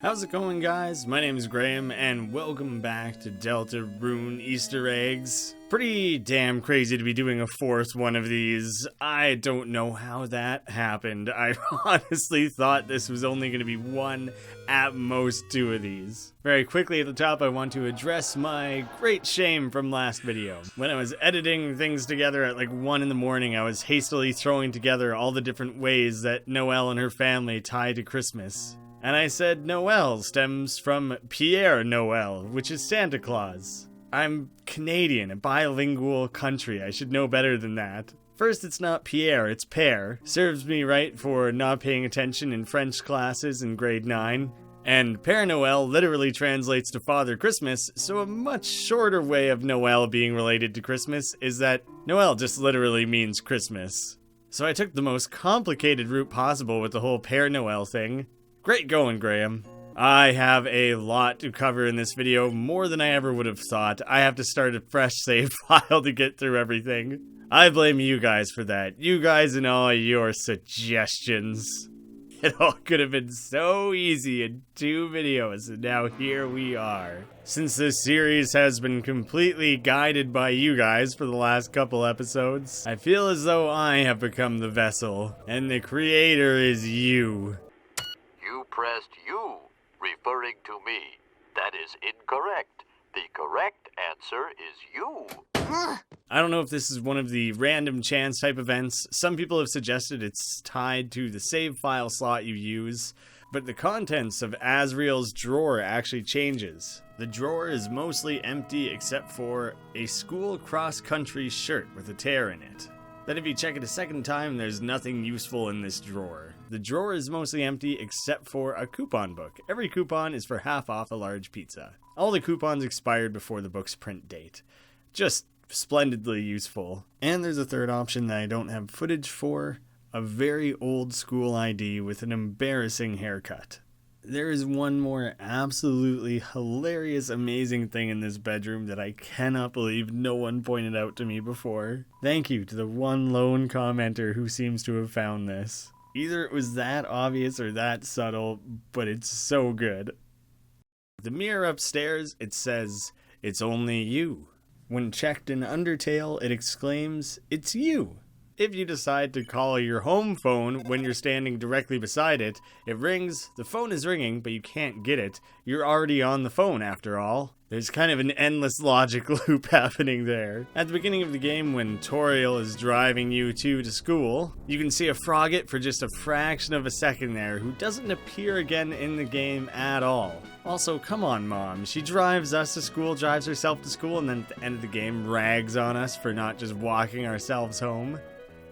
How's it going, guys? My name is Graham, and welcome back to Delta Rune Easter eggs. Pretty damn crazy to be doing a fourth one of these. I don't know how that happened. I honestly thought this was only going to be one, at most two of these. Very quickly at the top, I want to address my great shame from last video. When I was editing things together at like 1 in the morning, I was hastily throwing together all the different ways that Noelle and her family tie to Christmas. And I said Noel stems from Pierre Noel, which is Santa Claus. I'm Canadian, a bilingual country. I should know better than that. First, it's not Pierre, it's Père. Serves me right for not paying attention in French classes in grade 9. And Père Noel literally translates to Father Christmas, so a much shorter way of Noel being related to Christmas is that Noel just literally means Christmas. So I took the most complicated route possible with the whole Père Noel thing. Great going, Graham. I have a lot to cover in this video, more than I ever would have thought. I have to start a fresh save file to get through everything. I blame you guys for that. You guys and all your suggestions. It all could have been so easy in 2 videos, and now here we are. Since this series has been completely guided by you guys for the last couple episodes, I feel as though I have become the vessel, and the creator is you. You pressed U, referring to me. That is incorrect. The correct answer is you. I don't know if this is one of the random chance type events. Some people have suggested it's tied to the save file slot you use, but the contents of Asriel's drawer actually changes. The drawer is mostly empty except for a school cross-country shirt with a tear in it. Then if you check it a second time, there's nothing useful in this drawer. The drawer is mostly empty except for a coupon book. Every coupon is for half off a large pizza. All the coupons expired before the book's print date. Just splendidly useful. And there's a third option that I don't have footage for. A very old school ID with an embarrassing haircut. There is one more absolutely hilarious, amazing thing in this bedroom that I cannot believe no one pointed out to me before. Thank you to the one lone commenter who seems to have found this. Either it was that obvious or that subtle, but it's so good. The mirror upstairs, it says, "It's only you." When checked in Undertale, it exclaims, "It's you." If you decide to call your home phone when you're standing directly beside it, it rings, the phone is ringing, but you can't get it. You're already on the phone after all. There's kind of an endless logic loop happening there. At the beginning of the game, when Toriel is driving you two to school, you can see a Frogget for just a fraction of a second there, who doesn't appear again in the game at all. Also, come on, Mom. She drives us to school, drives herself to school, and then at the end of the game rags on us for not just walking ourselves home.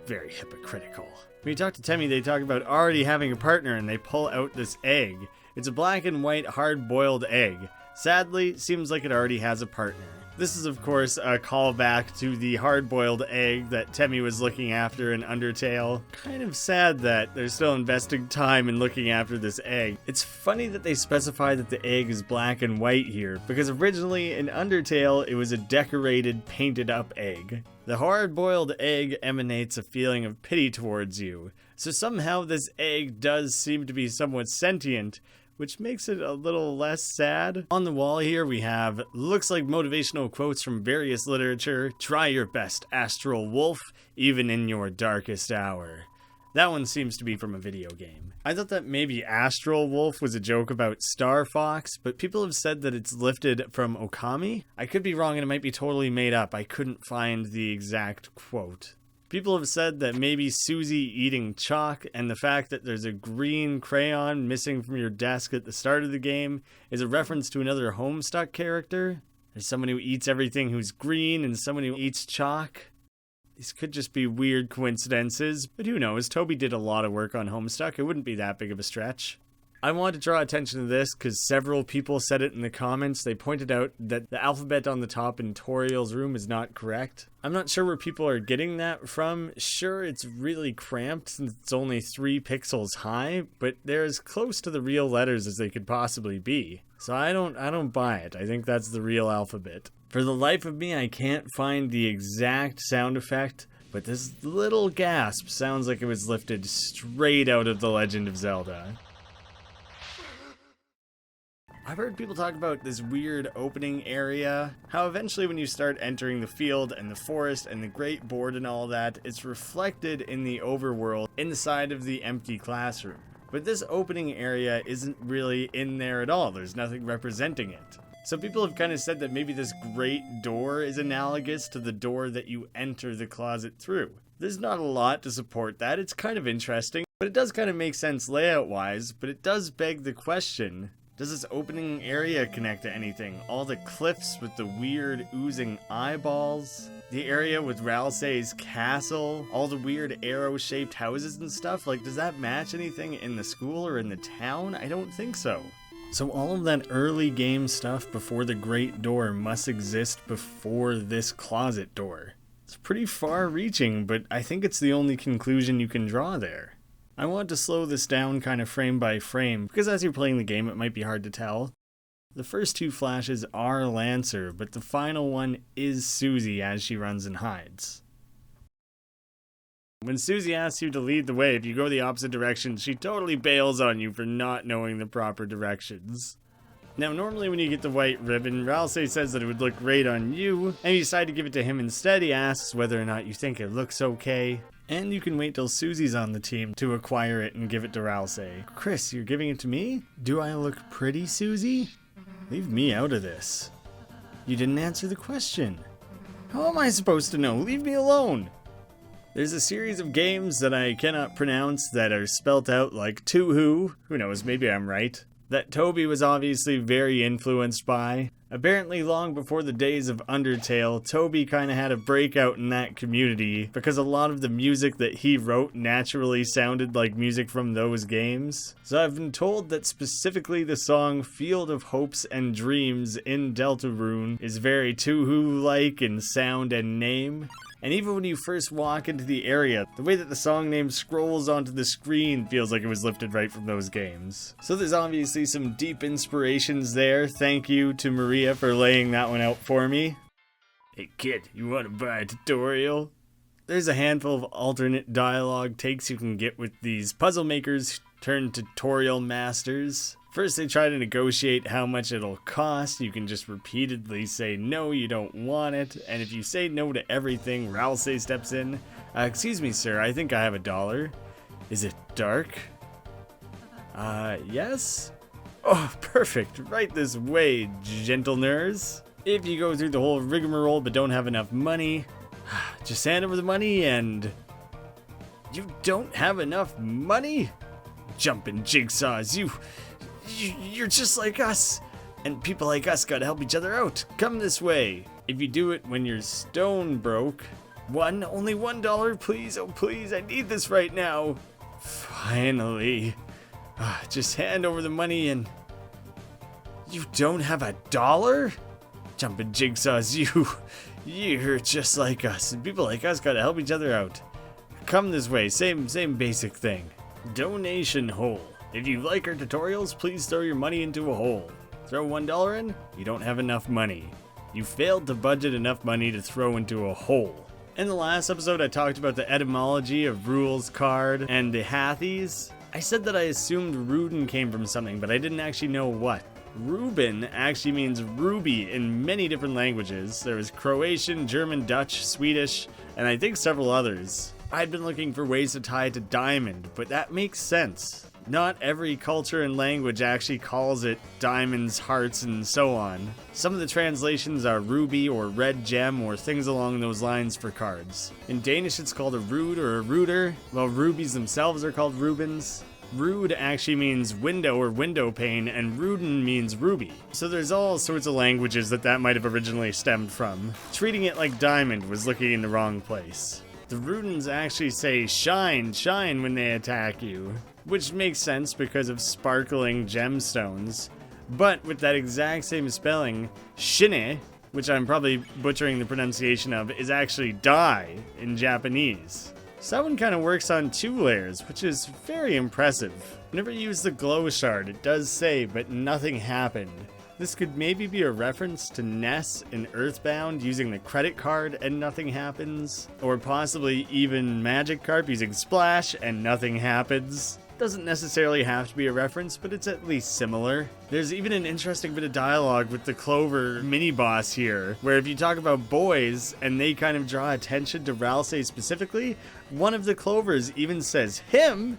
Very hypocritical. When you talk to Temmie, they talk about already having a partner and they pull out this egg. It's a black and white hard-boiled egg. Sadly, seems like it already has a partner. This is, of course, a callback to the hard-boiled egg that Temmie was looking after in Undertale. Kind of sad that they're still investing time in looking after this egg. It's funny that they specify that the egg is black and white here, because originally in Undertale, it was a decorated, painted-up egg. The hard-boiled egg emanates a feeling of pity towards you, so somehow this egg does seem to be somewhat sentient, which makes it a little less sad. On the wall here we have, looks like motivational quotes from various literature. Try your best, Astral Wolf, even in your darkest hour. That one seems to be from a video game. I thought that maybe Astral Wolf was a joke about Star Fox, but people have said that it's lifted from Okami. I could be wrong and it might be totally made up. I couldn't find the exact quote. People have said that maybe Susie eating chalk and the fact that there's a green crayon missing from your desk at the start of the game is a reference to another Homestuck character. There's someone who eats everything who's green and someone who eats chalk. These could just be weird coincidences, but who knows? Toby did a lot of work on Homestuck. It wouldn't be that big of a stretch. I wanted to draw attention to this because several people said it in the comments. They pointed out that the alphabet on the top in Toriel's room is not correct. I'm not sure where people are getting that from. Sure, it's really cramped since it's only 3 pixels high, but they're as close to the real letters as they could possibly be. So I don't buy it. I think that's the real alphabet. For the life of me, I can't find the exact sound effect, but this little gasp sounds like it was lifted straight out of The Legend of Zelda. I've heard people talk about this weird opening area, how eventually when you start entering the field and the forest and the great board and all that, it's reflected in the overworld inside of the empty classroom. But this opening area isn't really in there at all. There's nothing representing it. So people have kind of said that maybe this great door is analogous to the door that you enter the closet through. There's not a lot to support that. It's kind of interesting, but it does kind of make sense layout-wise, but it does beg the question, does this opening area connect to anything? All the cliffs with the weird oozing eyeballs, the area with Ralsei's castle, all the weird arrow-shaped houses and stuff, like does that match anything in the school or in the town? I don't think so. So all of that early game stuff before the Great Door must exist before this closet door. It's pretty far-reaching, but I think it's the only conclusion you can draw there. I want to slow this down kind of frame by frame, because as you're playing the game it might be hard to tell. The first two flashes are Lancer, but the final one is Susie as she runs and hides. When Susie asks you to lead the way, if you go the opposite direction, she totally bails on you for not knowing the proper directions. Now, normally when you get the white ribbon, Ralsei says that it would look great on you, and you decide to give it to him instead. He asks whether or not you think it looks okay. And you can wait till Susie's on the team to acquire it and give it to Ralsei. Chris, you're giving it to me? Do I look pretty, Susie? Leave me out of this. You didn't answer the question. How am I supposed to know? Leave me alone! There's a series of games that I cannot pronounce that are spelt out like Tuhu, who knows, maybe I'm right, that Toby was obviously very influenced by. Apparently long before the days of Undertale, Toby kinda had a breakout in that community because a lot of the music that he wrote naturally sounded like music from those games. So I've been told that specifically the song Field of Hopes and Dreams in Delta Rune is very Tuhu-like in sound and name. And even when you first walk into the area, the way that the song name scrolls onto the screen feels like it was lifted right from those games. So there's obviously some deep inspirations there. Thank you to Maria for laying that one out for me. Hey kid, you want to buy a tutorial? There's a handful of alternate dialogue takes you can get with these puzzle makers turned tutorial masters. First they try to negotiate how much it'll cost. You can just repeatedly say no, you don't want it. And if you say no to everything, Ralsei steps in. Excuse me sir, I think I have $1. Is it dark? Yes? Oh, perfect. Right this way, gentle-ners. If you go through the whole rigmarole but don't have enough money, just hand over the money and... You don't have enough money? Jumping jigsaws, you're just like us. And people like us gotta help each other out. Come this way. If you do it when you're stone broke. Only $1, please. Oh, please, I need this right now. Finally. Just hand over the money and... You don't have $1? Jumping jigsaws, you're just like us. And people like us gotta help each other out. Come this way, same basic thing. Donation hole. If you like our tutorials, please throw your money into a hole. Throw $1 in, you don't have enough money. You failed to budget enough money to throw into a hole. In the last episode, I talked about the etymology of Rule's card and the Hathies. I said that I assumed Ruden came from something, but I didn't actually know what. Reuben actually means ruby in many different languages. There was Croatian, German, Dutch, Swedish, and I think several others. I'd been looking for ways to tie it to diamond, but that makes sense. Not every culture and language actually calls it diamonds, hearts, and so on. Some of the translations are ruby or red gem or things along those lines for cards. In Danish it's called a rood or a rooter, while rubies themselves are called rubens. Rood actually means window or window pane, and Ruden means ruby. So there's all sorts of languages that might have originally stemmed from. Treating it like diamond was looking in the wrong place. The Rudens actually say shine, shine when they attack you, which makes sense because of sparkling gemstones. But with that exact same spelling, shine, which I'm probably butchering the pronunciation of, is actually die in Japanese. So that one kind of works on 2 layers, which is very impressive. Whenever you use the glow shard, it does say, but nothing happened. This could maybe be a reference to Ness in Earthbound using the credit card and nothing happens. Or possibly even Magikarp using Splash and nothing happens. Doesn't necessarily have to be a reference, but it's at least similar. There's even an interesting bit of dialogue with the Clover mini-boss here, where if you talk about boys, and they kind of draw attention to Ralsei specifically, one of the Clovers even says, him?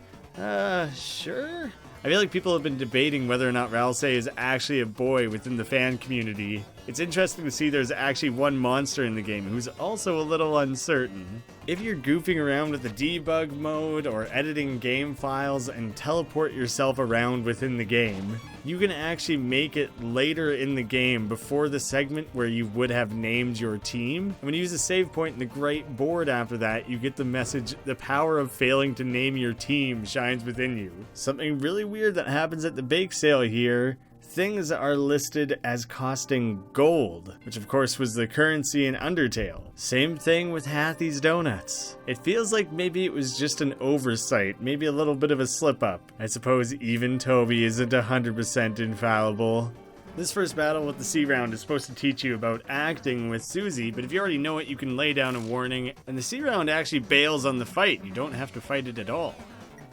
Sure? I feel like people have been debating whether or not Ralsei is actually a boy within the fan community. It's interesting to see there's actually one monster in the game who's also a little uncertain. If you're goofing around with the debug mode or editing game files and teleport yourself around within the game, you can actually make it later in the game before the segment where you would have named your team. And when you use a save point in the Great Board after that, you get the message, the power of failing to name your team shines within you. Something really weird that happens at the bake sale here. Things are listed as costing gold, which of course was the currency in Undertale. Same thing with Hathie's Donuts. It feels like maybe it was just an oversight, maybe a little bit of a slip up. I suppose even Toby isn't 100% infallible. This first battle with the C round is supposed to teach you about acting with Susie, but if you already know it, you can lay down a warning, and the C round actually bails on the fight. You don't have to fight it at all.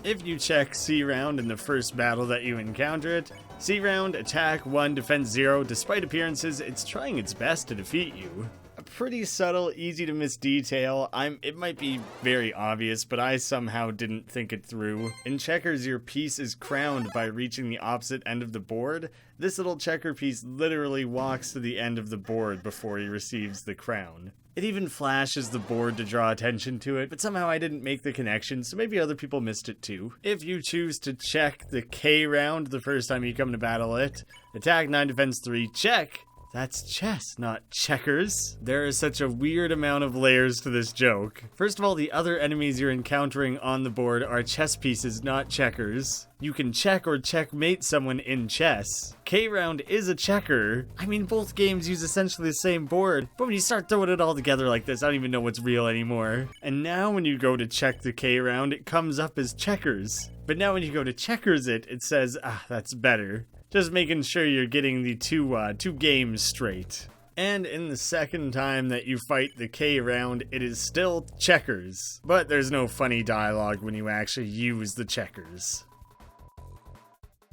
If you check C round in the first battle that you encounter it, C round, attack 1, defense 0. Despite appearances, it's trying its best to defeat you. A pretty subtle, easy to miss detail. It might be very obvious, but I somehow didn't think it through. In checkers, your piece is crowned by reaching the opposite end of the board. This little checker piece literally walks to the end of the board before he receives the crown. It even flashes the board to draw attention to it, but somehow I didn't make the connection, so maybe other people missed it too. If you choose to check the K round the first time you come to battle it, attack 9, defense 3, check. That's chess, not checkers. There is such a weird amount of layers to this joke. First of all, the other enemies you're encountering on the board are chess pieces, not checkers. You can check or checkmate someone in chess. K-Round is a checker. I mean, both games use essentially the same board, but when you start throwing it all together like this, I don't even know what's real anymore. And now when you go to check the K-Round, it comes up as checkers. But now when you go to checkers it says, that's better. Just making sure you're getting the two games straight. And in the second time that you fight the K round, it is still checkers. But there's no funny dialogue when you actually use the checkers.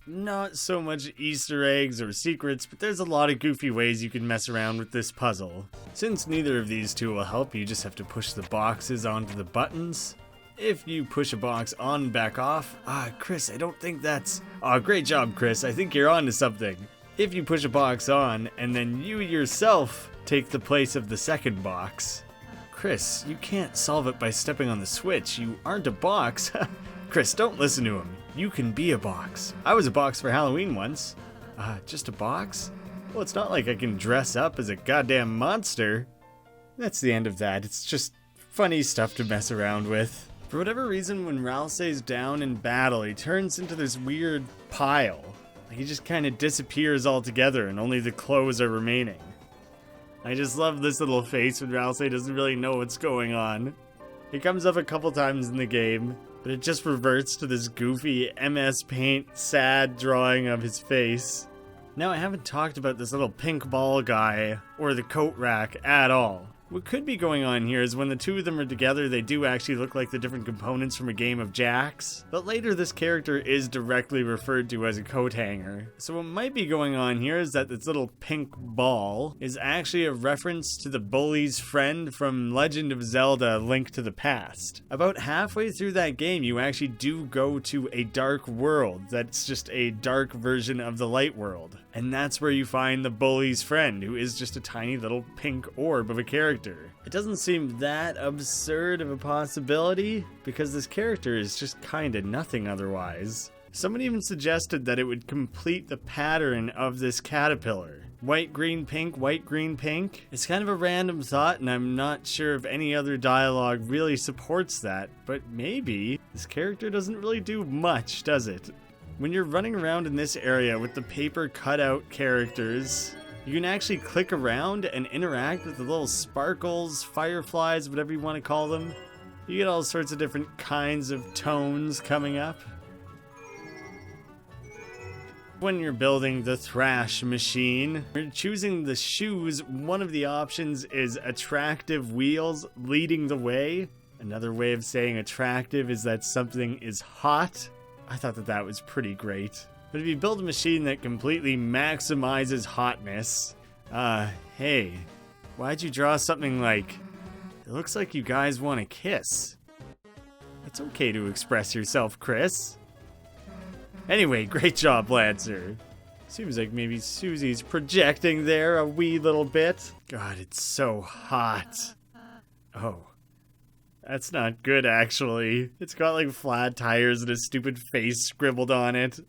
Not so much Easter eggs or secrets, but there's a lot of goofy ways you can mess around with this puzzle. Since neither of these two will help, you just have to push the boxes onto the buttons. If you push a box on and back off, Chris, I don't think that's... great job, Chris, I think you're on to something. If you push a box on, and then you yourself take the place of the second box. Chris, you can't solve it by stepping on the switch, you aren't a box. Chris, don't listen to him, you can be a box. I was a box for Halloween once. Just a box? Well, it's not like I can dress up as a goddamn monster. That's the end of that, it's just funny stuff to mess around with. For whatever reason, when Ralsei's down in battle, he turns into this weird pile. Like he just kind of disappears altogether and only the clothes are remaining. I just love this little face when Ralsei doesn't really know what's going on. It comes up a couple times in the game, but it just reverts to this goofy MS Paint sad drawing of his face. Now I haven't talked about this little pink ball guy or the coat rack at all. What could be going on here is when the two of them are together, they do actually look like the different components from a game of jacks. But later this character is directly referred to as a coat hanger. So what might be going on here is that this little pink ball is actually a reference to the bully's friend from Legend of Zelda: Link to the Past. About halfway through that game, you actually do go to a dark world that's just a dark version of the light world. And that's where you find the bully's friend, who is just a tiny little pink orb of a character. It doesn't seem that absurd of a possibility, because this character is just kinda nothing otherwise. Someone even suggested that it would complete the pattern of this caterpillar. White, green, pink, white, green, pink. It's kind of a random thought, and I'm not sure if any other dialogue really supports that, but maybe. This character doesn't really do much, does it? When you're running around in this area with the paper cutout characters, you can actually click around and interact with the little sparkles, fireflies, whatever you want to call them. You get all sorts of different kinds of tones coming up. When you're building the thrash machine, you're choosing the shoes. One of the options is attractive wheels leading the way. Another way of saying attractive is that something is hot. I thought that was pretty great. But if you build a machine that completely maximizes hotness, hey, why'd you draw something like, it looks like you guys want to kiss? It's okay to express yourself, Chris. Anyway, great job, Lancer. Seems like maybe Susie's projecting there a wee little bit. God, it's so hot. Oh. That's not good, actually. It's got like flat tires and a stupid face scribbled on it.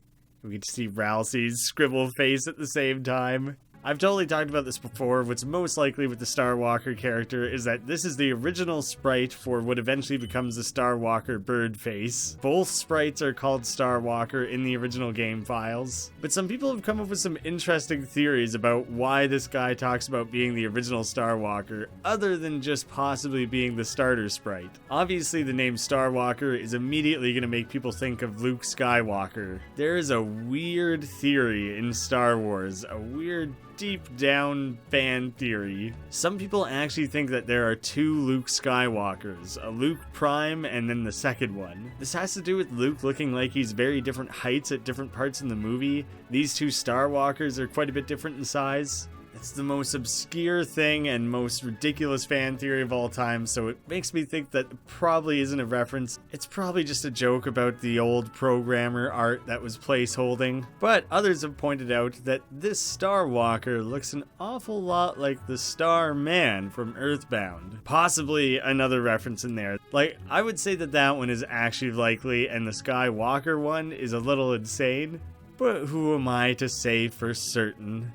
We can see Ralsei's scribble face at the same time. I've totally talked about this before. What's most likely with the Star Walker character is that this is the original sprite for what eventually becomes the Star Walker bird face. Both sprites are called Star Walker in the original game files. But some people have come up with some interesting theories about why this guy talks about being the original Star Walker, other than just possibly being the starter sprite. Obviously, the name Star Walker is immediately going to make people think of Luke Skywalker. There is a weird theory in Star Wars, a weird deep down fan theory. Some people actually think that there are two Luke Skywalkers, a Luke Prime and then the second one. This has to do with Luke looking like he's very different heights at different parts in the movie. These two Star Walkers are quite a bit different in size. It's the most obscure thing and most ridiculous fan theory of all time, so it makes me think that it probably isn't a reference. It's probably just a joke about the old programmer art that was placeholding. But others have pointed out that this Star Walker looks an awful lot like the Star Man from Earthbound. Possibly another reference in there. Like, I would say that one is actually likely, and the Skywalker one is a little insane. But who am I to say for certain?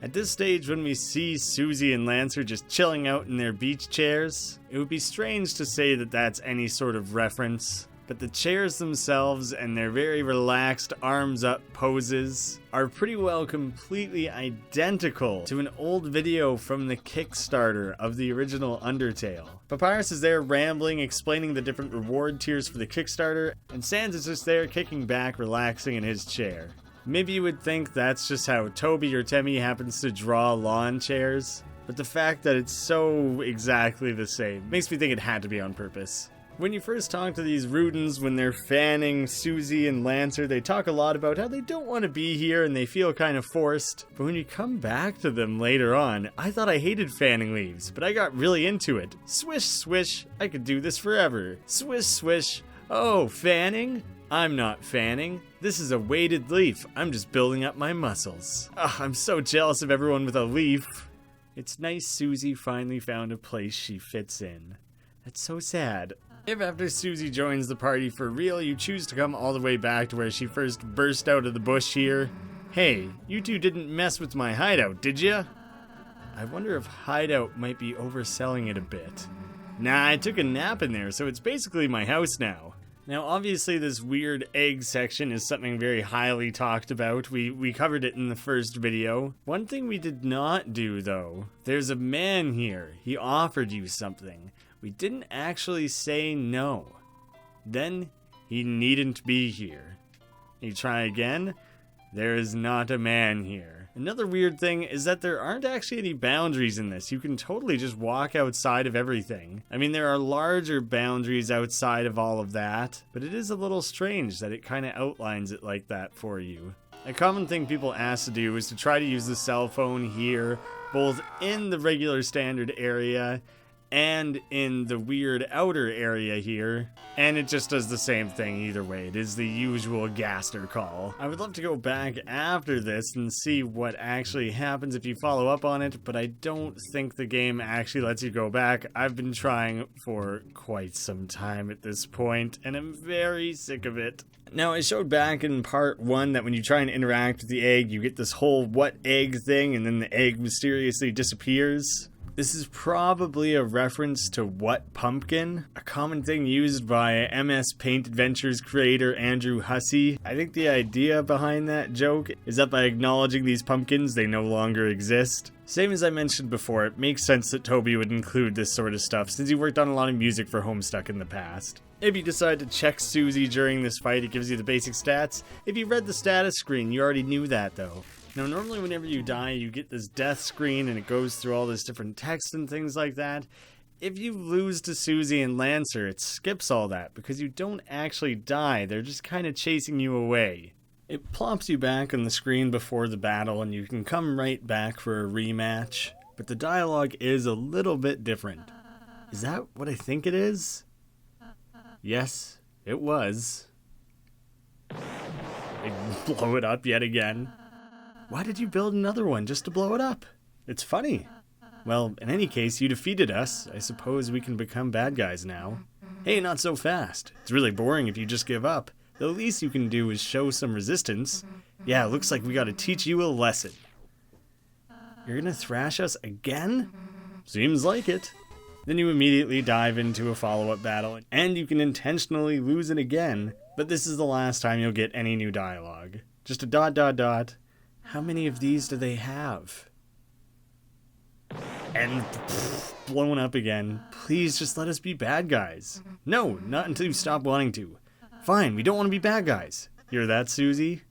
At this stage, when we see Susie and Lancer just chilling out in their beach chairs, it would be strange to say that that's any sort of reference, but the chairs themselves and their very relaxed arms up poses are pretty well completely identical to an old video from the Kickstarter of the original Undertale. Papyrus is there rambling, explaining the different reward tiers for the Kickstarter, and Sans is just there kicking back, relaxing in his chair. Maybe you would think that's just how Toby or Temmie happens to draw lawn chairs, but the fact that it's so exactly the same makes me think it had to be on purpose. When you first talk to these Rudens, when they're fanning Susie and Lancer, they talk a lot about how they don't want to be here and they feel kind of forced. But when you come back to them later on, I thought I hated fanning leaves, but I got really into it. Swish, swish, I could do this forever. Swish, swish, oh, fanning? I'm not fanning. This is a weighted leaf. I'm just building up my muscles. I'm so jealous of everyone with a leaf. It's nice Susie finally found a place she fits in. That's so sad. If after Susie joins the party for real, you choose to come all the way back to where she first burst out of the bush here. Hey, you two didn't mess with my hideout, did ya? I wonder if hideout might be overselling it a bit. Nah, I took a nap in there, so it's basically my house now. Now, obviously, this weird egg section is something very highly talked about. We covered it in the first video. One thing we did not do, though, there's a man here. He offered you something. We didn't actually say no. Then, he needn't be here. You try again? There is not a man here. Another weird thing is that there aren't actually any boundaries in this. You can totally just walk outside of everything. I mean, there are larger boundaries outside of all of that, but it is a little strange that it kind of outlines it like that for you. A common thing people ask to do is to try to use the cell phone here, both in the regular standard area and in the weird outer area here, and it just does the same thing either way. It is the usual Gaster call. I would love to go back after this and see what actually happens if you follow up on it, but I don't think the game actually lets you go back. I've been trying for quite some time at this point, and I'm very sick of it. Now, I showed back in part 1 that when you try and interact with the egg, you get this whole what egg thing, and then the egg mysteriously disappears. This is probably a reference to What Pumpkin, a common thing used by MS Paint Adventures creator Andrew Hussey. I think the idea behind that joke is that by acknowledging these pumpkins, they no longer exist. Same as I mentioned before, it makes sense that Toby would include this sort of stuff since he worked on a lot of music for Homestuck in the past. If you decide to check Susie during this fight, it gives you the basic stats. If you read the status screen, you already knew that though. Now, normally whenever you die, you get this death screen and it goes through all this different text and things like that. If you lose to Susie and Lancer, it skips all that because you don't actually die, they're just kind of chasing you away. It plops you back on the screen before the battle and you can come right back for a rematch, but the dialogue is a little bit different. Is that what I think it is? Yes, it was. They blow it up yet again. Why did you build another one just to blow it up? It's funny. Well, in any case, you defeated us. I suppose we can become bad guys now. Hey, not so fast. It's really boring if you just give up. The least you can do is show some resistance. Yeah, looks like we gotta teach you a lesson. You're gonna thrash us again? Seems like it. Then you immediately dive into a follow-up battle, and you can intentionally lose it again, but this is the last time you'll get any new dialogue. Just a ... How many of these do they have? And blown up again. Please just let us be bad guys. No, not until you stop wanting to. Fine, we don't want to be bad guys. Hear that, Susie?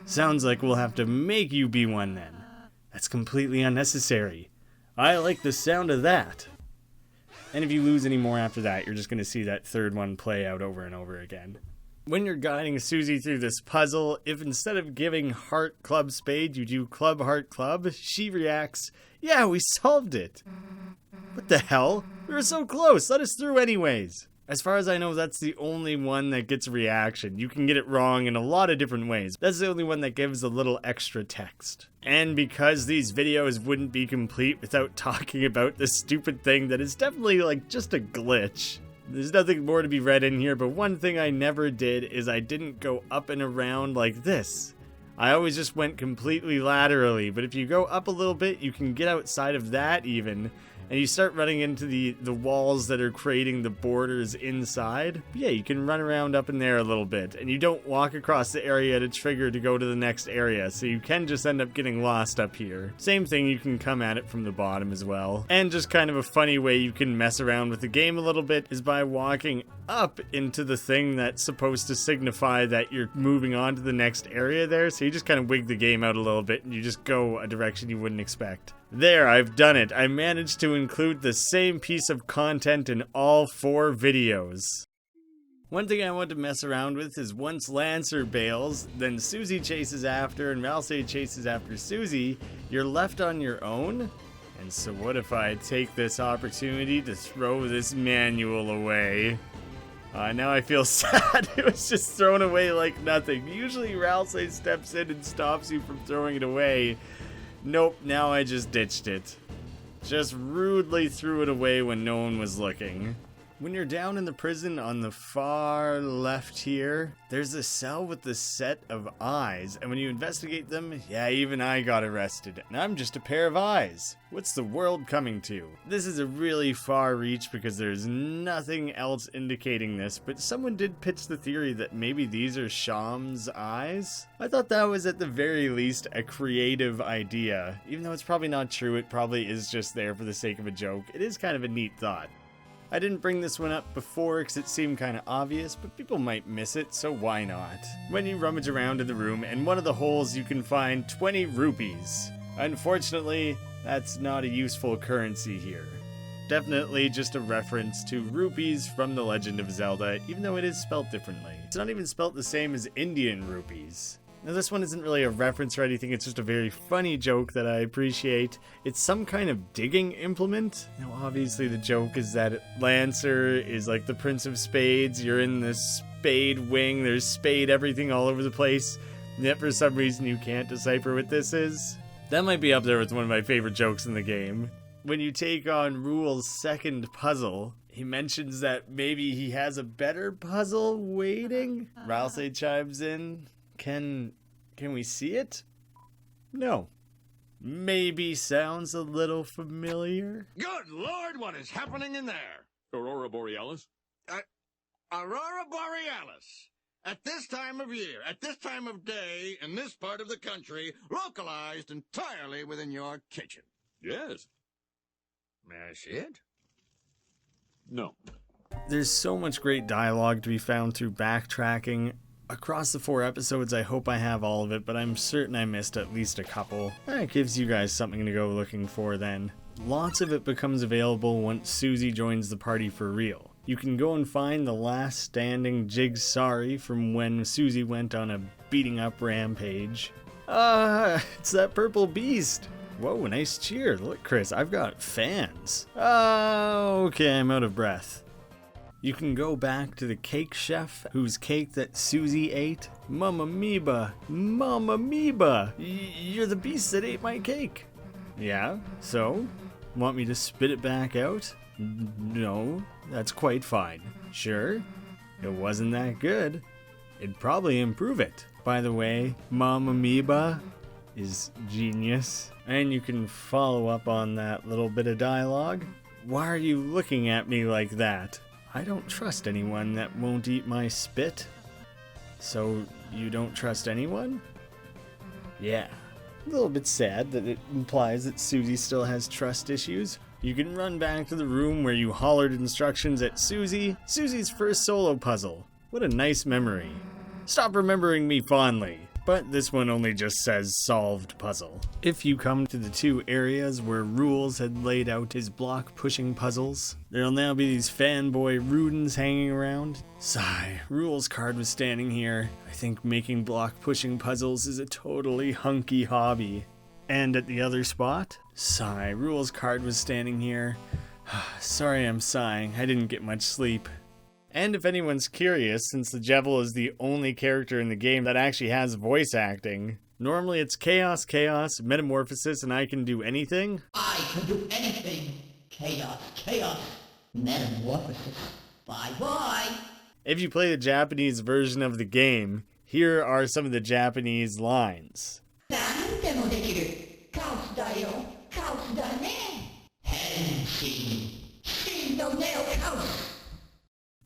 Sounds like we'll have to make you be one then. That's completely unnecessary. I like the sound of that. And if you lose any more after that, you're just going to see that third one play out over and over again. When you're guiding Susie through this puzzle, if instead of giving heart club spade, you do club heart club, she reacts, yeah, we solved it. What the hell? We were so close, let us through anyways. As far as I know, that's the only one that gets a reaction. You can get it wrong in a lot of different ways. That's the only one that gives a little extra text. And because these videos wouldn't be complete without talking about this stupid thing that is definitely like just a glitch. There's nothing more to be read in here, but one thing I never did is I didn't go up and around like this. I always just went completely laterally, but if you go up a little bit, you can get outside of that even, and you start running into the walls that are creating the borders inside. But yeah, you can run around up in there a little bit, and you don't walk across the area to trigger to go to the next area, so you can just end up getting lost up here. Same thing, you can come at it from the bottom as well. And just kind of a funny way you can mess around with the game a little bit is by walking up into the thing that's supposed to signify that you're moving on to the next area there, so you just kind of wig the game out a little bit and you just go a direction you wouldn't expect. There, I've done it. I managed to include the same piece of content in all 4 videos. One thing I want to mess around with is once Lancer bails, then Susie chases after and Ralsei chases after Susie, you're left on your own? And so what if I take this opportunity to throw this manual away? Now I feel sad. It was just thrown away like nothing. Usually Ralsei steps in and stops you from throwing it away. Nope, now I just ditched it. Just rudely threw it away when no one was looking. When you're down in the prison on the far left here, there's a cell with the set of eyes, and when you investigate them, yeah, even I got arrested, and I'm just a pair of eyes. What's the world coming to? This is a really far reach because there's nothing else indicating this, but someone did pitch the theory that maybe these are Sham's eyes. I thought that was at the very least a creative idea. Even though it's probably not true, it probably is just there for the sake of a joke. It is kind of a neat thought. I didn't bring this one up before because it seemed kind of obvious, but people might miss it, so why not? When you rummage around in the room, in one of the holes you can find 20 rupees. Unfortunately, that's not a useful currency here. Definitely just a reference to rupees from The Legend of Zelda, even though it is spelt differently. It's not even spelt the same as Indian rupees. Now this one isn't really a reference or anything, it's just a very funny joke that I appreciate. It's some kind of digging implement. Now obviously the joke is that Lancer is like the Prince of Spades, you're in the spade wing, there's spade everything all over the place, and yet for some reason you can't decipher what this is. That might be up there with one of my favorite jokes in the game. When you take on Rule's second puzzle, he mentions that maybe he has a better puzzle waiting. Ralsei chimes in. Can we see it? No. Maybe sounds a little familiar. Good Lord, what is happening in there? Aurora Borealis? Aurora Borealis. At this time of year, at this time of day, in this part of the country, localized entirely within your kitchen. Yes. That's it? No. There's so much great dialogue to be found through backtracking. Across the 4 episodes, I hope I have all of it, but I'm certain I missed at least a couple. That gives you guys something to go looking for then. Lots of it becomes available once Susie joins the party for real. You can go and find the last standing Jigsaw from when Susie went on a beating up rampage. It's that purple beast. Whoa, nice cheer. Look, Chris, I've got fans. Okay, I'm out of breath. You can go back to the cake chef, whose cake that Susie ate. Mama Meba, Mama Meba, you're the beast that ate my cake. Yeah, so? Want me to spit it back out? No, that's quite fine. Sure, it wasn't that good. It'd probably improve it. By the way, Mama Meba is genius. And you can follow up on that little bit of dialogue. Why are you looking at me like that? I don't trust anyone that won't eat my spit. So, you don't trust anyone? Yeah. A little bit sad that it implies that Susie still has trust issues. You can run back to the room where you hollered instructions at Susie's first solo puzzle. What a nice memory. Stop remembering me fondly. But this one only just says solved puzzle. If you come to the two areas where Rules had laid out his block pushing puzzles, there'll now be these fanboy Rudens hanging around. Sigh, Rules' card was standing here. I think making block pushing puzzles is a totally hunky hobby. And at the other spot, sigh, Rules' card was standing here. Sorry I'm sighing, I didn't get much sleep. And if anyone's curious, since the Jevil is the only character in the game that actually has voice acting, normally it's Chaos, Chaos, Metamorphosis, and I can do anything. I can do anything. Chaos, Chaos, Metamorphosis. Bye-bye. If you play the Japanese version of the game, here are some of the Japanese lines.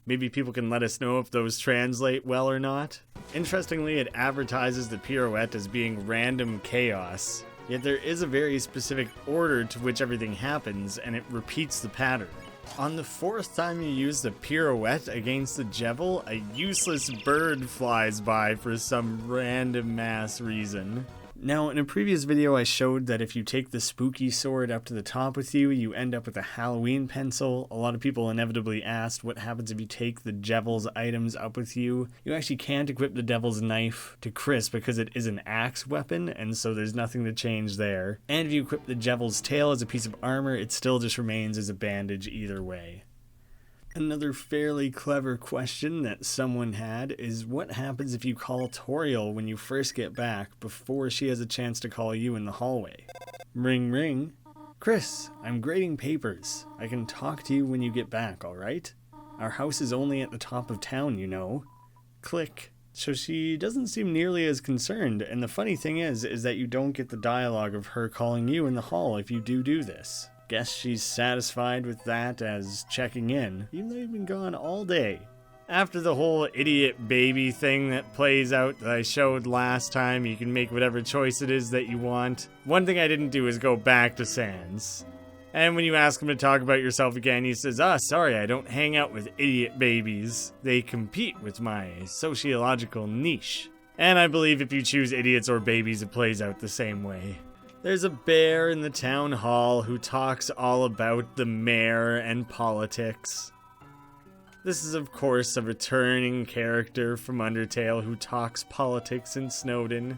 Maybe people can let us know if those translate well or not. Interestingly, it advertises the pirouette as being random chaos, yet there is a very specific order to which everything happens, and it repeats the pattern. On the fourth time you use the pirouette against the Jevil, a useless bird flies by for some random ass reason. Now, in a previous video I showed that if you take the spooky sword up to the top with you, you end up with a Halloween pencil. A lot of people inevitably asked what happens if you take the Devil's items up with you. You actually can't equip the Devil's knife to Chris because it is an axe weapon, and so there's nothing to change there. And if you equip the Devil's tail as a piece of armor, it still just remains as a bandage either way. Another fairly clever question that someone had is what happens if you call Toriel when you first get back before she has a chance to call you in the hallway? Ring ring. Chris, I'm grading papers. I can talk to you when you get back, alright? Our house is only at the top of town, you know. Click. So she doesn't seem nearly as concerned, and the funny thing is that you don't get the dialogue of her calling you in the hall if you do this. Guess she's satisfied with that as checking in, even though you've been gone all day. After the whole idiot baby thing that plays out that I showed last time, you can make whatever choice it is that you want. One thing I didn't do is go back to Sans. And when you ask him to talk about yourself again, he says, sorry, I don't hang out with idiot babies. They compete with my sociological niche. And I believe if you choose idiots or babies, it plays out the same way. There's a bear in the town hall who talks all about the mayor and politics. This is, of course, a returning character from Undertale who talks politics in Snowden.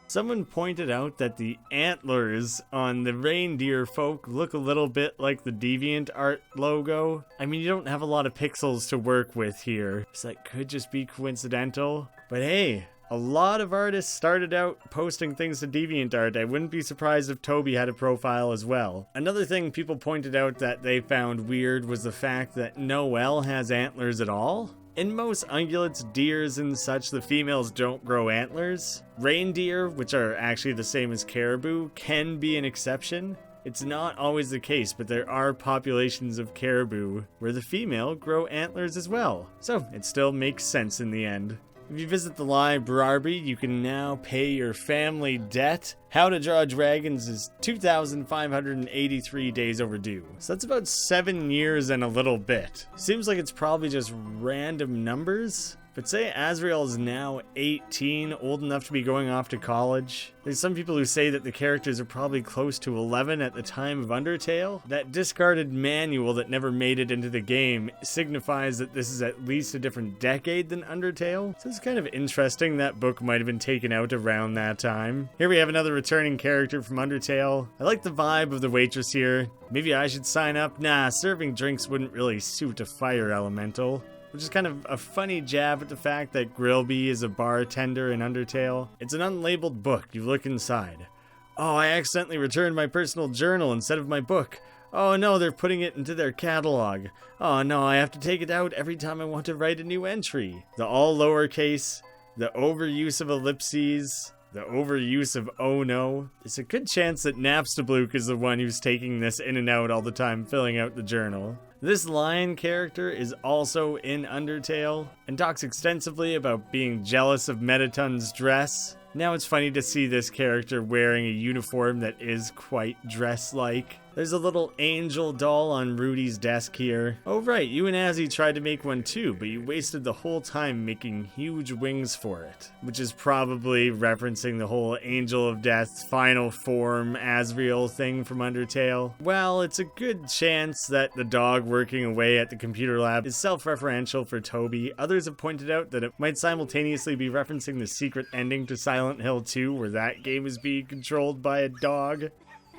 Someone pointed out that the antlers on the reindeer folk look a little bit like the DeviantArt logo. I mean, you don't have a lot of pixels to work with here, so that could just be coincidental. But hey, a lot of artists started out posting things to DeviantArt. I wouldn't be surprised if Toby had a profile as well. Another thing people pointed out that they found weird was the fact that Noelle has antlers at all. In most ungulates, deers, and such, the females don't grow antlers. Reindeer, which are actually the same as caribou, can be an exception. It's not always the case, but there are populations of caribou where the female grow antlers as well. So it still makes sense in the end. If you visit the library, you can now pay your family debt. How to Draw Dragons is 2,583 days overdue. So that's about 7 years and a little bit. Seems like it's probably just random numbers. But say Azrael is now 18, old enough to be going off to college. There's some people who say that the characters are probably close to 11 at the time of Undertale. That discarded manual that never made it into the game signifies that this is at least a different decade than Undertale. So it's kind of interesting that book might have been taken out around that time. Here we have another returning character from Undertale. I like the vibe of the waitress here. Maybe I should sign up? Nah, serving drinks wouldn't really suit a fire elemental. Which is kind of a funny jab at the fact that Grillby is a bartender in Undertale. It's an unlabeled book. You look inside. Oh, I accidentally returned my personal journal instead of my book. Oh no, they're putting it into their catalog. Oh no, I have to take it out every time I want to write a new entry. The all lowercase, the overuse of ellipses, the overuse of oh no. It's a good chance that Napstablook is the one who's taking this in and out all the time, filling out the journal. This lion character is also in Undertale, and talks extensively about being jealous of Metaton's dress. Now it's funny to see this character wearing a uniform that is quite dress-like. There's a little angel doll on Rudy's desk here. Oh right, you and Azzy tried to make one too, but you wasted the whole time making huge wings for it. Which is probably referencing the whole Angel of Death final form Azrael thing from Undertale. Well, it's a good chance that the dog working away at the computer lab is self-referential for Toby. Others have pointed out that it might simultaneously be referencing the secret ending to Silent Hill 2, where that game is being controlled by a dog.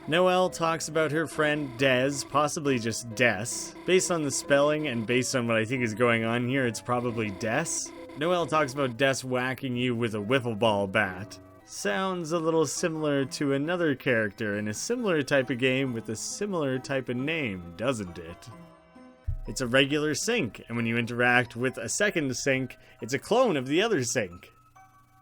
Noelle talks about her friend Des, possibly just Des. Based on the spelling and based on what I think is going on here, it's probably Des. Noelle talks about Des whacking you with a wiffle ball bat. Sounds a little similar to another character in a similar type of game with a similar type of name, doesn't it? It's a regular sink, and when you interact with a second sink, it's a clone of the other sink.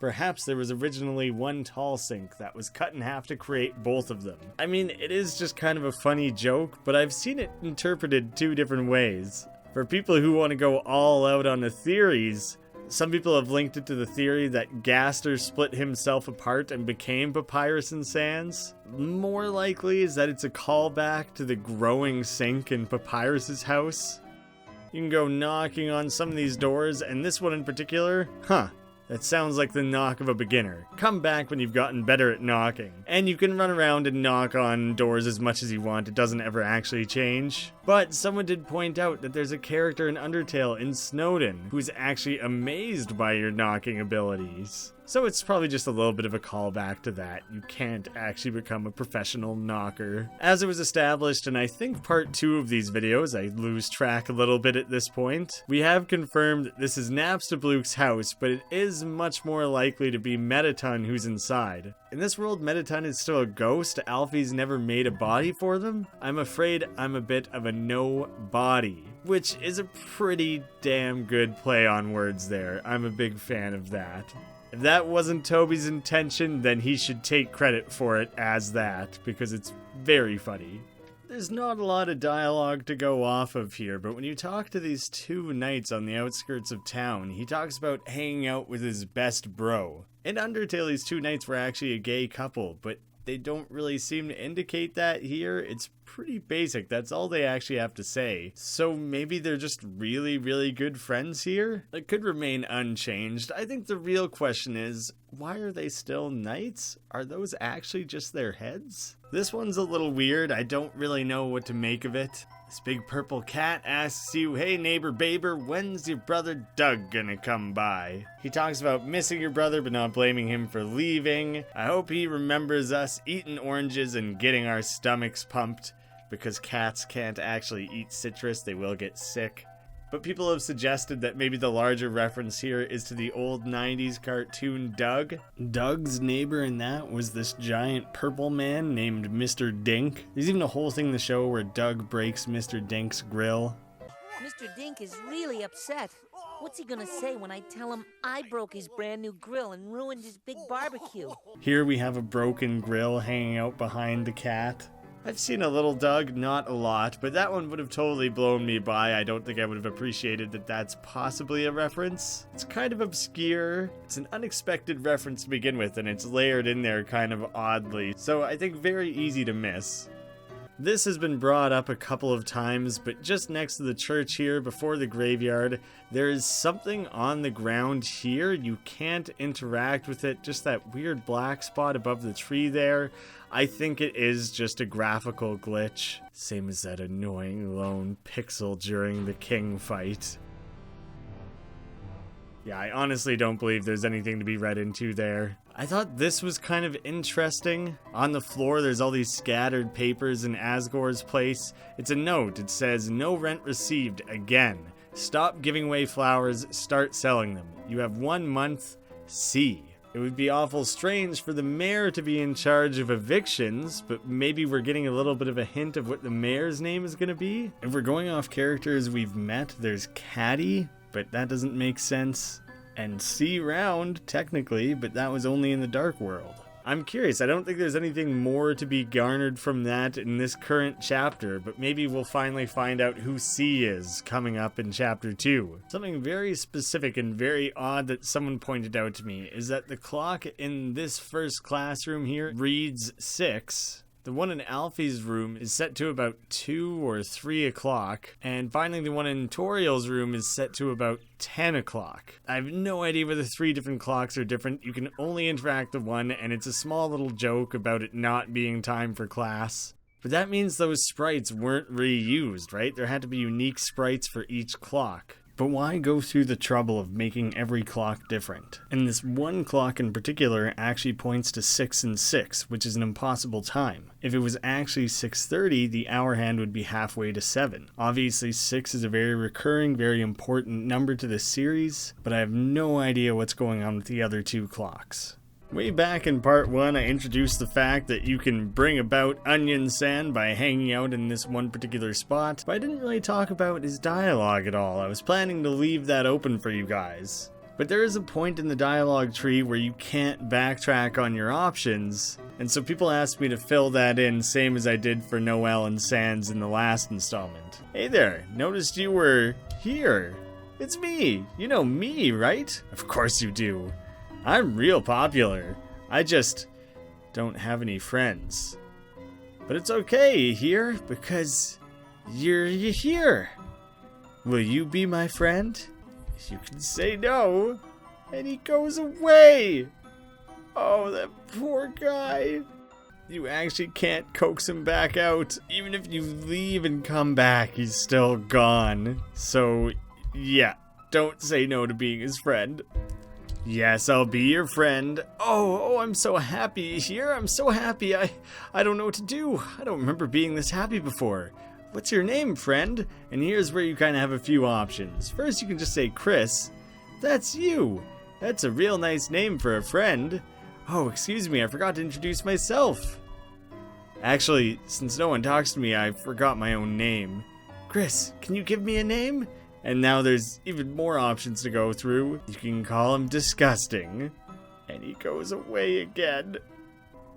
Perhaps there was originally one tall sink that was cut in half to create both of them. I mean, it is just kind of a funny joke, but I've seen it interpreted two different ways. For people who want to go all out on the theories, some people have linked it to the theory that Gaster split himself apart and became Papyrus and Sans. More likely is that it's a callback to the growing sink in Papyrus's house. You can go knocking on some of these doors, and this one in particular, that sounds like the knock of a beginner. Come back when you've gotten better at knocking. And you can run around and knock on doors as much as you want, it doesn't ever actually change. But someone did point out that there's a character in Undertale in Snowden who's actually amazed by your knocking abilities. So it's probably just a little bit of a callback to that. You can't actually become a professional knocker. As it was established in I think part 2 of these videos, I lose track a little bit at this point, we have confirmed that this is Napstablook's house, but it is much more likely to be Metaton who's inside. In this world, Metaton is still a ghost. Alfie's never made a body for them. I'm afraid I'm a bit of a no body, which is a pretty damn good play on words there. I'm a big fan of that. If that wasn't Toby's intention, then he should take credit for it as that, because it's very funny. There's not a lot of dialogue to go off of here, but when you talk to these two knights on the outskirts of town, he talks about hanging out with his best bro. In Undertale, these two knights were actually a gay couple, but they don't really seem to indicate that here. It's pretty basic. That's all they actually have to say. So maybe they're just really, really good friends here? It could remain unchanged. I think the real question is, why are they still knights? Are those actually just their heads? This one's a little weird. I don't really know what to make of it. This big purple cat asks you, "Hey neighbor Baber, when's your brother Doug gonna come by?" He talks about missing your brother but not blaming him for leaving. I hope he remembers us eating oranges and getting our stomachs pumped, because cats can't actually eat citrus, they will get sick. But people have suggested that maybe the larger reference here is to the old 90s cartoon Doug. Doug's neighbor in that was this giant purple man named Mr. Dink. There's even a whole thing in the show where Doug breaks Mr. Dink's grill. Mr. Dink is really upset. What's he gonna say when I tell him I broke his brand new grill and ruined his big barbecue? Here we have a broken grill hanging out behind the cat. I've seen a little Doug, not a lot, but that one would have totally blown me by. I don't think I would have appreciated that that's possibly a reference. It's kind of obscure. It's an unexpected reference to begin with, and it's layered in there kind of oddly, so I think very easy to miss. This has been brought up a couple of times, but just next to the church here, before the graveyard, there is something on the ground here. You can't interact with it, just that weird black spot above the tree there. I think it is just a graphical glitch. Same as that annoying lone pixel during the king fight. Yeah, I honestly don't believe there's anything to be read into there. I thought this was kind of interesting. On the floor, there's all these scattered papers in Asgore's place. It's a note. It says, "No rent received again. Stop giving away flowers. Start selling them. You have 1 month. See." It would be awful strange for the mayor to be in charge of evictions, but maybe we're getting a little bit of a hint of what the mayor's name is going to be. If we're going off characters we've met, there's Caddy, but that doesn't make sense. And See Round, technically, but that was only in the Dark World. I'm curious, I don't think there's anything more to be garnered from that in this current chapter, but maybe we'll finally find out who C is coming up in chapter 2. Something very specific and very odd that someone pointed out to me is that the clock in this first classroom here reads 6. The one in Alfie's room is set to about 2 or 3 o'clock, and finally the one in Toriel's room is set to about 10 o'clock. I have no idea whether 3 different clocks are different. You can only interact with one, and it's a small little joke about it not being time for class. But that means those sprites weren't reused, right? There had to be unique sprites for each clock. But why go through the trouble of making every clock different? And this one clock in particular actually points to 6 and 6, which is an impossible time. If it was actually 6:30, the hour hand would be halfway to 7. Obviously 6 is a very recurring, very important number to this series, but I have no idea what's going on with the other 2 clocks. Way back in part 1, I introduced the fact that you can bring about onion sand by hanging out in this one particular spot, but I didn't really talk about his dialogue at all. I was planning to leave that open for you guys. But there is a point in the dialogue tree where you can't backtrack on your options, and so people asked me to fill that in, same as I did for Noel and Sans in the last installment. Hey there, noticed you were here. It's me. You know me, right? Of course you do. I'm real popular. I just don't have any friends. But it's okay here, because you're here. Will you be my friend? You can say no, and he goes away. Oh, that poor guy. You actually can't coax him back out. Even if you leave and come back, he's still gone. So, yeah, don't say no to being his friend. Yes, I'll be your friend. Oh, I'm so happy here. I'm so happy. I don't know what to do. I don't remember being this happy before. What's your name, friend? And here's where you kind of have a few options. First, you can just say Chris. That's you. That's a real nice name for a friend. Oh, excuse me, I forgot to introduce myself. Actually, since no one talks to me, I forgot my own name. Chris, can you give me a name? And now there's even more options to go through. You can call him Disgusting. And he goes away again.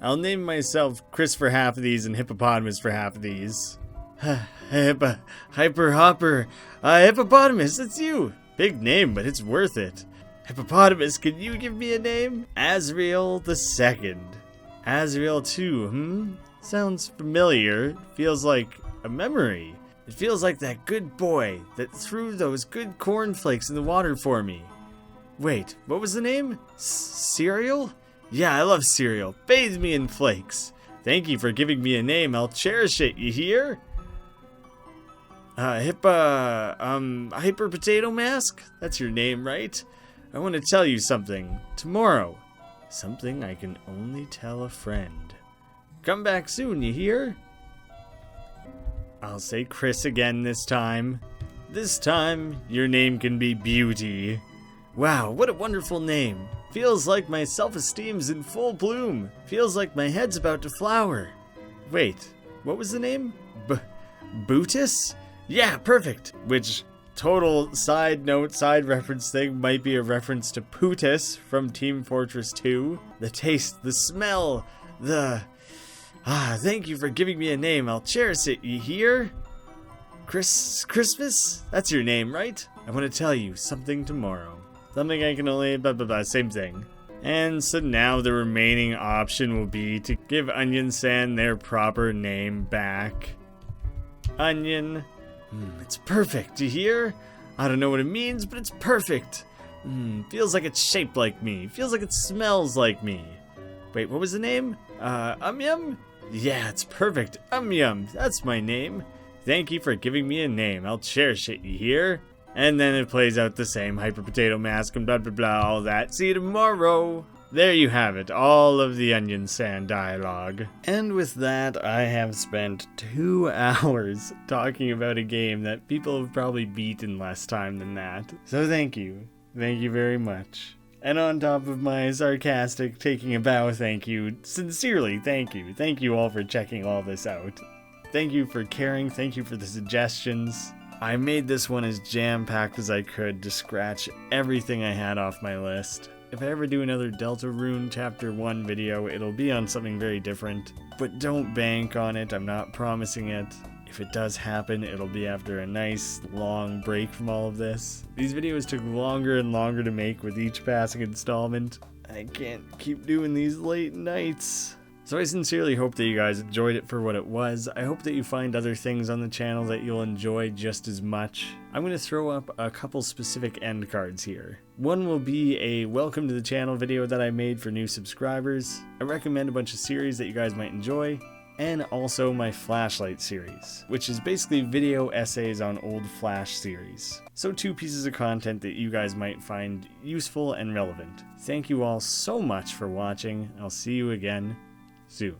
I'll name myself Chris for half of these and Hippopotamus for half of these. Hyper Hopper. Hippopotamus, it's you. Big name, but it's worth it. Hippopotamus, can you give me a name? Azrael the Second. Azrael 2, Sounds familiar. Feels like a memory. It feels like that good boy that threw those good cornflakes in the water for me. Wait, what was the name? Cereal? Yeah, I love cereal. Bathe me in flakes. Thank you for giving me a name. I'll cherish it, you hear? Hyper Potato Mask? That's your name, right? I want to tell you something. Tomorrow. Something I can only tell a friend. Come back soon, you hear? I'll say Chris again this time. This time, your name can be Beauty. Wow, what a wonderful name. Feels like my self-esteem's in full bloom. Feels like my head's about to flower. Wait, what was the name? Bootus? Yeah, perfect. Which, total side note, side reference thing might be a reference to Pootus from Team Fortress 2. The taste, the smell, thank you for giving me a name. I'll cherish it, you hear? Christmas? That's your name, right? I want to tell you something tomorrow. Something I can only... same thing. And so now the remaining option will be to give Onion Sand their proper name back. Onion. It's perfect, you hear? I don't know what it means, but it's perfect. Feels like it's shaped like me. Feels like it smells like me. Wait, what was the name? Yum? Yeah, it's perfect. Yum. That's my name. Thank you for giving me a name. I'll cherish it, you hear? And then it plays out the same hyper potato mask and blah blah blah, all that. See you tomorrow. There you have it, all of the Onion Sand dialogue. And with that, I have spent 2 hours talking about a game that people have probably beat in less time than that. So thank you. Thank you very much. And on top of my sarcastic taking a bow thank you, sincerely thank you. Thank you all for checking all this out. Thank you for caring, thank you for the suggestions. I made this one as jam-packed as I could to scratch everything I had off my list. If I ever do another Delta Rune Chapter 1 video, it'll be on something very different. But don't bank on it, I'm not promising it. If it does happen, it'll be after a nice, long break from all of this. These videos took longer and longer to make with each passing installment. I can't keep doing these late nights. So I sincerely hope that you guys enjoyed it for what it was. I hope that you find other things on the channel that you'll enjoy just as much. I'm going to throw up a couple specific end cards here. One will be a welcome to the channel video that I made for new subscribers. I recommend a bunch of series that you guys might enjoy. And also my Flashlight series, which is basically video essays on old Flash series. So 2 pieces of content that you guys might find useful and relevant. Thank you all so much for watching. I'll see you again soon.